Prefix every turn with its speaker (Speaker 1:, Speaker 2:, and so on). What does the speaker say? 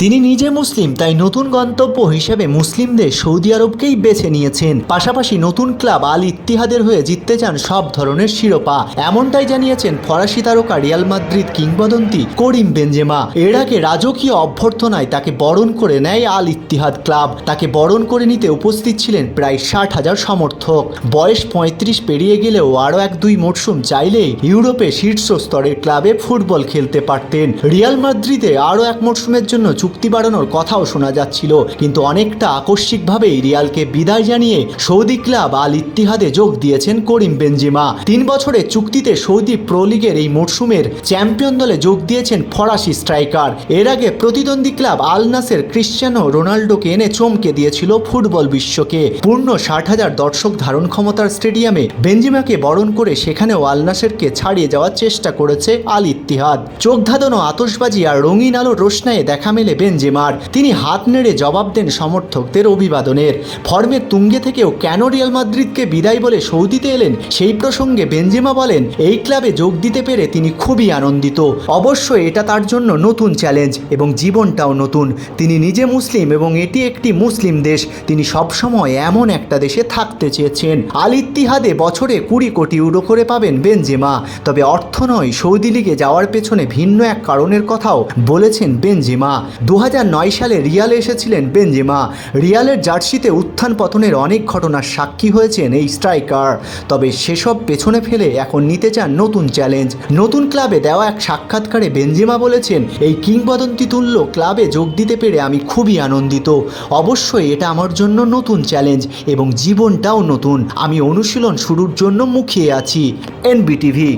Speaker 1: তিনি নিজে মুসলিম, তাই নতুন গন্তব্য হিসেবে মুসলিমদের সৌদি আরবকেই বেছে নিয়েছেন। পাশাপাশি নতুন ক্লাব আল ইত্তিহাদের হয়ে জিততে চান সব ধরনের শিরোপা, এমনটাই জানিয়েছেন ফরাসি তারকা রিয়াল মাদ্রিদ কিংবদন্তি করিম বেনজেমা। এর আগে রাজকীয় অভ্যর্থনায় তাকে বরণ করে নেয় আল ইত্তিহাদ ক্লাব। তাকে বরণ করে নিতে উপস্থিত ছিলেন প্রায় 60,000 সমর্থক। বয়স 35 পেরিয়ে গেলেও আরও 1-2 মরশুম চাইলেই ইউরোপে শীর্ষ স্তরের ক্লাবে ফুটবল খেলতে পারতেন। রিয়াল মাদ্রিদে আরও 1 মরশুমের জন্য চুক্তি বাড়ানোর কথাও শোনা যাচ্ছিল, কিন্তু অনেকটা আকস্মিকভাবেই রিয়ালকে বিদায় জানিয়ে সৌদি ক্লাব আল ইত্তিহাদে যোগ দিয়েছেন করিম বেনজেমা। 3 বছরের চুক্তিতে সৌদি প্রো লিগের এই মরশুমের চ্যাম্পিয়ন দলে যোগ দিয়েছেন ফরাসি স্ট্রাইকার। এর আগে প্রতিদ্বন্দ্বী ক্লাব আল নাসের ক্রিশ্চিয়ানো রোনাল্ডোকে এনে চমকে দিয়েছিল ফুটবল বিশ্বকে। পূর্ণ 60,000 দর্শক ধারণ ক্ষমতার স্টেডিয়ামে বেনজেমাকে বরণ করে সেখানেও আল নাসেরকে ছাড়িয়ে যাওয়ার চেষ্টা করেছে আল ইত্তিহাদ। চোখ ধাঁধানো আতশবাজি আর রঙিন আলোর রোশনায়ে দেখা মেলে বেনজেমার। তিনি হাত নেড়ে জবাব দেন সমর্থকদের অভিবাদনের। ফর্মের তুঙ্গে থেকেও কেন রিয়াল মাদ্রিদকে বিদায় বলে সৌদিতে এলেন, সেই প্রসঙ্গে বেনজেমা বলেন, এই ক্লাবে যোগ দিতে পেরে তিনি খুবই আনন্দিত। অবশ্যই এটা তার জন্য নতুন চ্যালেঞ্জ এবং জীবনটাও নতুন। তিনি নিজে মুসলিম এবং এটি একটি মুসলিম দেশ। তিনি সবসময় এমন একটা দেশে থাকতে চেয়েছেন। আল ইত্তিহাদে বছরে 20 কোটি ইউরো করে পাবেন বেনজেমা। তবে অর্থ নয়, সৌদি লিগে যাওয়ার পেছনে ভিন্ন এক কারণের কথাও বলেছেন বেনজেমা। 2009 সালে রিয়ালে এসেছিলেন বেনজেমা। রিয়ালের জার্সিতে উত্থান পতনের অনেক ঘটনার সাক্ষী হয়েছেন এই স্ট্রাইকার। তবে সেসব পেছনে ফেলে এখন নিতে চান নতুন চ্যালেঞ্জ। নতুন ক্লাবে দেওয়া এক সাক্ষাৎকারে বেনজেমা বলেছেন, এই কিংবদন্তি তুল্য ক্লাবে যোগ দিতে পেরে আমি খুবই আনন্দিত। অবশ্যই এটা আমার জন্য নতুন চ্যালেঞ্জ এবং জীবনটাও নতুন। আমি অনুশীলন শুরুর জন্য মুখিয়ে আছি। এনবিটিভি।